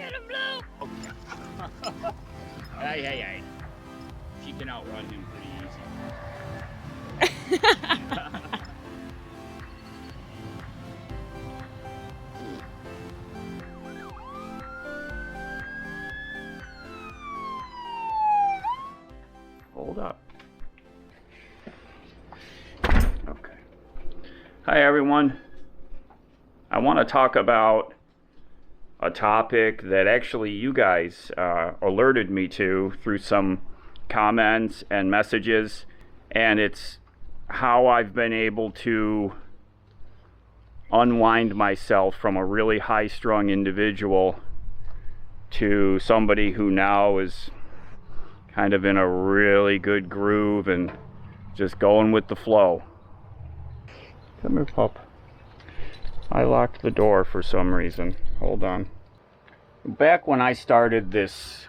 Get him, Blue! Hey. She can outrun him pretty easy. Hold up. Okay. Hi everyone. I want to talk about a topic that actually you guys alerted me to through some comments and messages, and it's how I've been able to unwind myself from a really high-strung individual to somebody who now is kind of in a really good groove and just going with the flow. Come here, pup. I locked the door for some reason. Hold on. Back when I started this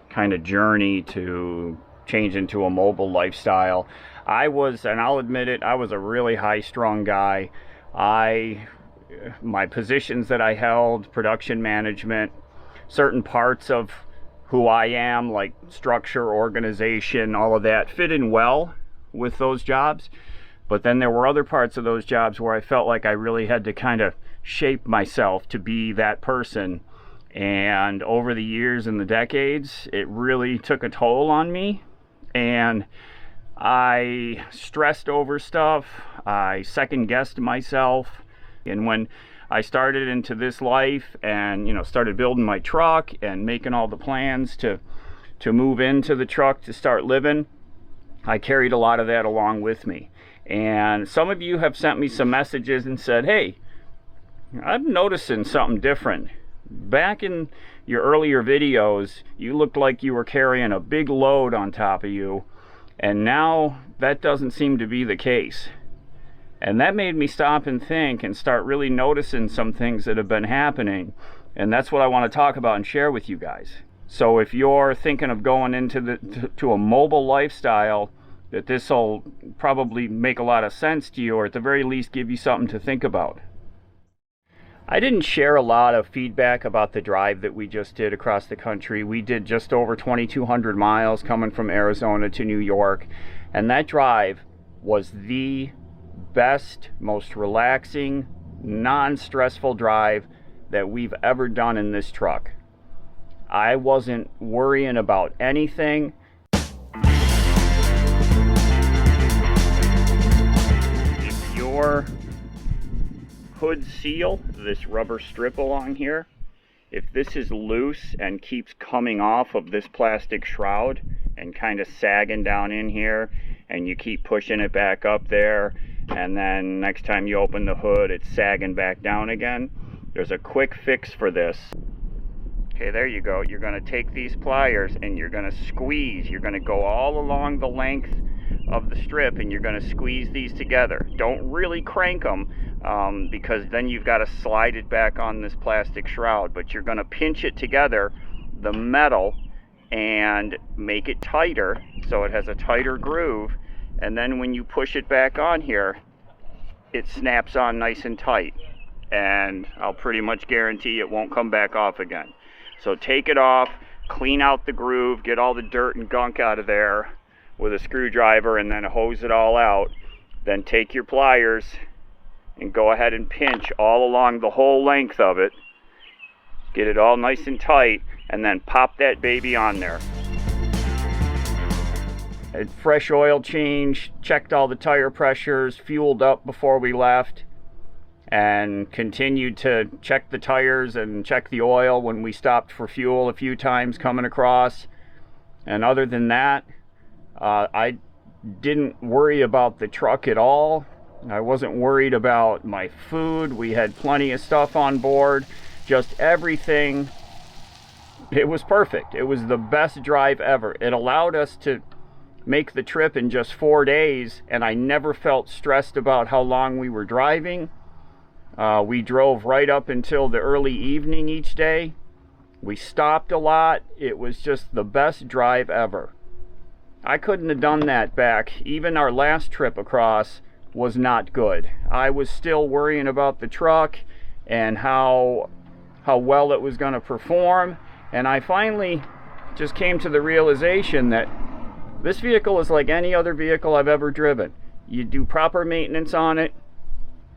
kind of journey to change into a mobile lifestyle, I was, and I'll admit it, I was a really high-strung guy. My positions that I held, production management, certain parts of who I am, like structure, organization, all of that, fit in well with those jobs. But then there were other parts of those jobs where I felt like I really had to kind of shape myself to be that person. And over the years and the decades, it really took a toll on me. And I stressed over stuff. I second-guessed myself. And when I started into this life and, started building my truck and making all the plans to move into the truck to start living, I carried a lot of that along with me. And some of you have sent me some messages and said, hey, I'm noticing something different. Back in your earlier videos, you looked like you were carrying a big load on top of you, and now that doesn't seem to be the case. And that made me stop and think and start really noticing some things that have been happening. And that's what I want to talk about and share with you guys. So if you're thinking of going into to a mobile lifestyle, that this will probably make a lot of sense to you, or at the very least give you something to think about. I didn't share a lot of feedback about the drive that we just did across the country. We did just over 2,200 miles coming from Arizona to New York. And that drive was the best, most relaxing, non-stressful drive that we've ever done in this truck. I wasn't worrying about anything. If your hood seal, this rubber strip along here, if this is loose and keeps coming off of this plastic shroud and kind of sagging down in here, and you keep pushing it back up there, and then next time you open the hood it's sagging back down again, there's a quick fix for this. Okay, there you go. You're going to take these pliers and you're going to squeeze. You're going to go all along the length of the strip and you're going to squeeze these together. Don't really crank them because then you've got to slide it back on this plastic shroud, but you're going to pinch it together, the metal, and make it tighter so it has a tighter groove. And then when you push it back on here, it snaps on nice and tight, and I'll pretty much guarantee it won't come back off again. So take it off, clean out the groove, get all the dirt and gunk out of there with a screwdriver, and then hose it all out. Then take your pliers and go ahead and pinch all along the whole length of it. Get it all nice and tight, and then pop that baby on there. A fresh oil change, checked all the tire pressures, fueled up before we left, and continued to check the tires and check the oil when we stopped for fuel a few times coming across. And other than that, I didn't worry about the truck at all. I wasn't worried about my food. We had plenty of stuff on board, just everything. It was perfect. It was the best drive ever. It allowed us to make the trip in just 4 days, and I never felt stressed about how long we were driving. We drove right up until the early evening each day. We stopped a lot. It was just the best drive ever. I couldn't have done that back. Even our last trip across was not good. I was still worrying about the truck and how how well it was going to perform, and I finally just came to the realization that this vehicle is like any other vehicle I've ever driven. You do proper maintenance on it,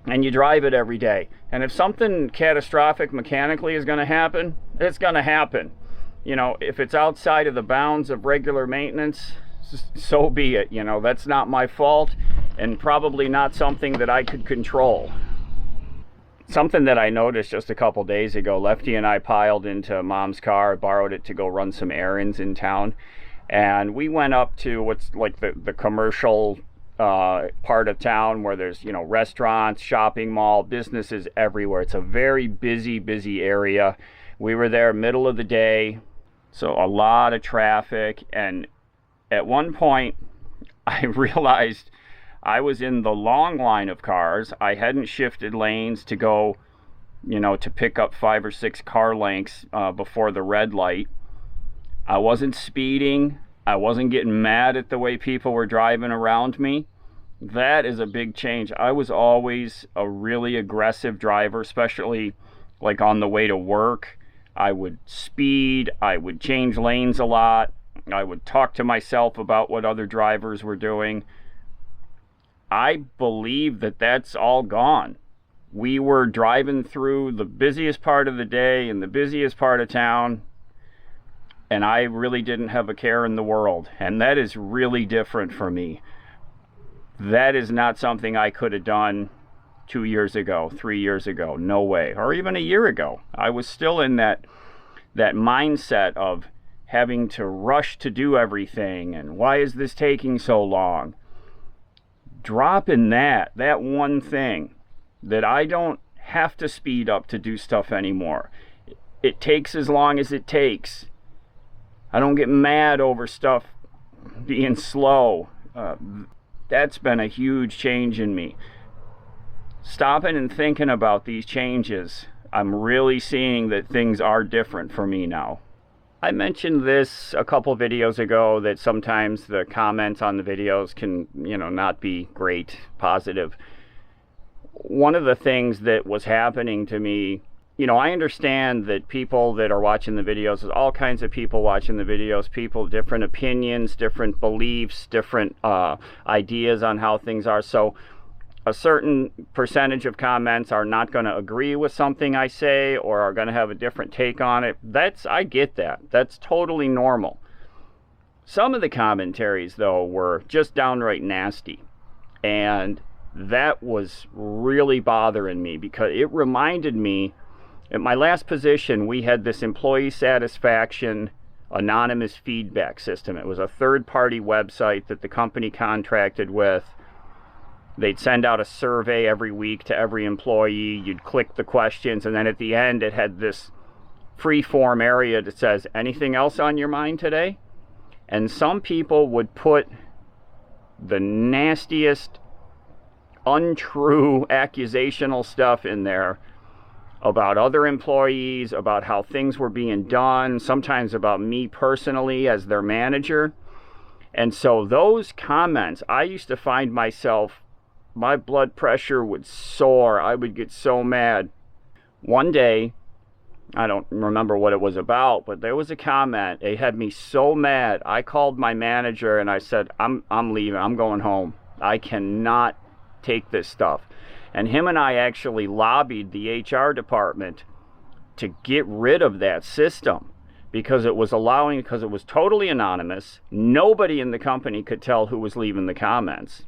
and you drive it every day. And if something catastrophic mechanically is going to happen, it's going to happen. You know, if it's outside of the bounds of regular maintenance, so be it. You know, that's not my fault, and probably not something that I could control. Something that I noticed just a couple days ago, Lefty and I piled into Mom's car, borrowed it to go run some errands in town, and we went up to what's like the commercial part of town where there's, you know, restaurants, shopping mall, businesses everywhere. It's a very busy area. We were there middle of the day, so a lot of traffic, and at one point I realized I was in the long line of cars. I hadn't shifted lanes to go, you know, to pick up 5 or 6 car lengths before the red light. I wasn't speeding. I wasn't getting mad at the way people were driving around me. That is a big change. I was always a really aggressive driver, especially like on the way to work. I would speed, I would change lanes a lot, I would talk to myself about what other drivers were doing. I believe that that's all gone. We were driving through the busiest part of the day in the busiest part of town, and I really didn't have a care in the world. And that is really different for me. That is not something I could have done 2 years ago, 3 years ago. No way. Or even a year ago. I was still in that mindset of having to rush to do everything, and why is this taking so long? Dropping that one thing, that I don't have to speed up to do stuff anymore. It takes as long as it takes. I don't get mad over stuff being slow. That's been a huge change in me. Stopping and thinking about these changes, I'm really seeing that things are different for me now. I mentioned this a couple videos ago, that sometimes the comments on the videos can, you know, not be great, positive. One of the things that was happening to me, you know, I understand that people that are watching the videos, there's all kinds of people watching the videos, people, different opinions, different beliefs, different ideas on how things are. So a certain percentage of comments are not going to agree with something I say, or are going to have a different take on it. I get that. That's totally normal. Some of the commentaries, though, were just downright nasty. And that was really bothering me, because it reminded me, at my last position, we had this employee satisfaction anonymous feedback system. It was a third-party website that the company contracted with. They'd send out a survey every week to every employee. You'd click the questions, and then at the end it had this free form area that says, anything else on your mind today? And some people would put the nastiest, untrue, accusational stuff in there about other employees, about how things were being done, sometimes about me personally as their manager. And so those comments, I used to find myself, my blood pressure would soar. I would get so mad. One day, I don't remember what it was about, but there was a comment. It had me so mad. I called my manager and I said, I'm leaving. I'm going home. I cannot take this stuff. And him and I actually lobbied the HR department to get rid of that system, because it was totally anonymous. Nobody in the company could tell who was leaving the comments.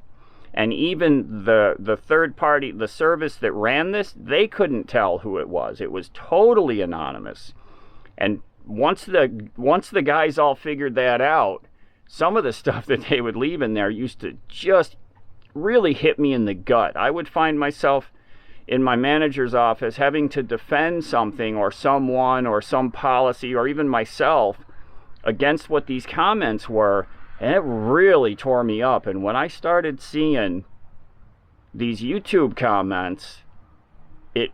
And even the third party, the service that ran this, they couldn't tell who it was. It was totally anonymous. And once the guys all figured that out, some of the stuff that they would leave in there used to just really hit me in the gut. I would find myself in my manager's office having to defend something or someone or some policy or even myself against what these comments were. And it really tore me up. And when I started seeing these YouTube comments, it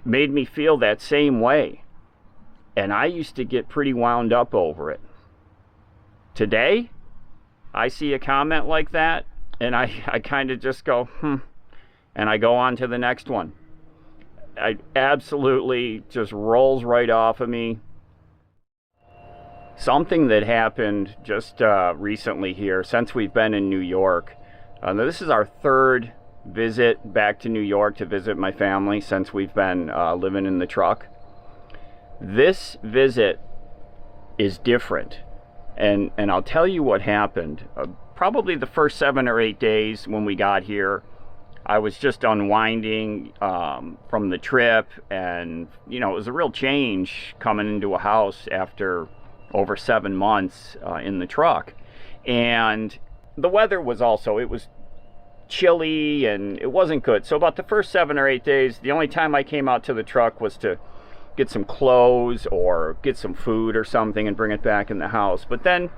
made me feel that same way. And I used to get pretty wound up over it. Today, I see a comment like that, and I kind of just go, and I go on to the next one. I absolutely just rolls right off of me. Something that happened just recently here, since we've been in New York. This is our third visit back to New York to visit my family since we've been living in the truck. This visit is different, and I'll tell you what happened. Probably the first 7 or 8 days when we got here, I was just unwinding from the trip, and you know, it was a real change coming into a house after over 7 months in the truck. And the weather was also, it was chilly and it wasn't good. So about the first 7 or 8 days, the only time I came out to the truck was to get some clothes or get some food or something and bring it back in the house. But then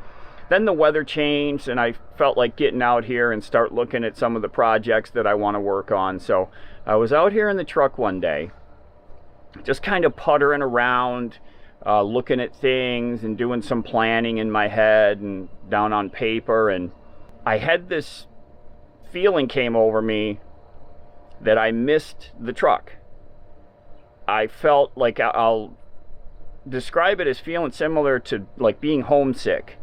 the weather changed, and I felt like getting out here and start looking at some of the projects that I want to work on. So I was out here in the truck one day, just kind of puttering around, looking at things and doing some planning in my head and down on paper. And I had this feeling came over me that I missed the truck. I felt like, I'll describe it as feeling similar to like being homesick.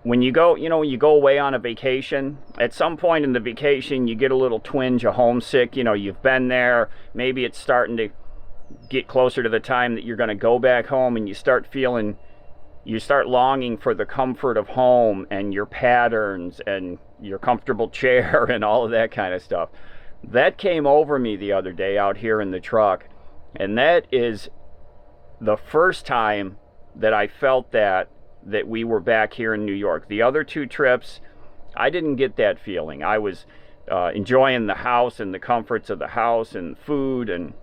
When you go, you know, when you go away on a vacation, at some point in the vacation, you get a little twinge of homesick. You know, you've been there, maybe it's starting to get closer to the time that you're going to go back home, and you start longing for the comfort of home and your patterns and your comfortable chair and all of that kind of stuff. That came over me the other day out here in the truck, and that is the first time that I felt that we were back here in New York. The other 2 trips, I didn't get that feeling. I was enjoying the house and the comforts of the house and food and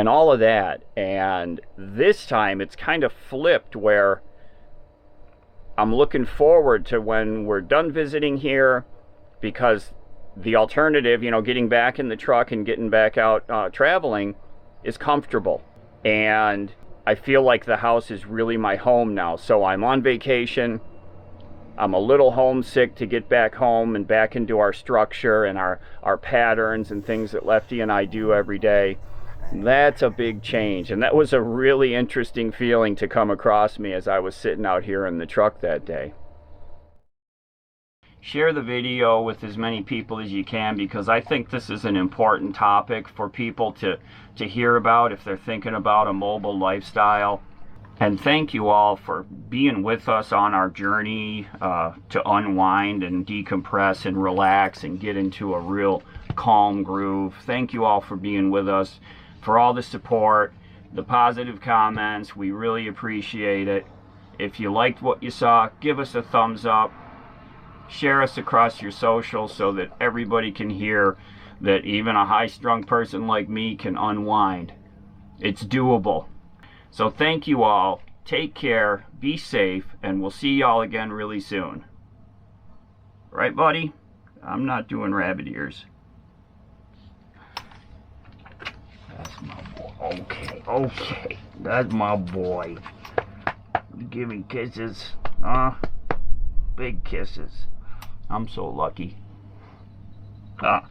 all of that. And this time it's kind of flipped, where I'm looking forward to when we're done visiting here, because the alternative, you know, getting back in the truck and getting back out traveling is comfortable. And I feel like the house is really my home now. So I'm on vacation. I'm a little homesick to get back home and back into our structure and our patterns and things that Lefty and I do every day. That's a big change. And that was a really interesting feeling to come across me as I was sitting out here in the truck that day. Share the video with as many people as you can, because I think this is an important topic for people to hear about if they're thinking about a mobile lifestyle. And thank you all for being with us on our journey to unwind and decompress and relax and get into a real calm groove. Thank you all for being with us, for all the support, the positive comments. We really appreciate it. If you liked what you saw, give us a thumbs up. Share us across your socials so that everybody can hear that even a high-strung person like me can unwind. It's doable. So thank you all. Take care, be safe, and we'll see y'all again really soon. Right, buddy? I'm not doing rabbit ears. That's my boy. Okay. That's my boy. You give me kisses, huh? Big kisses. I'm so lucky. Ah.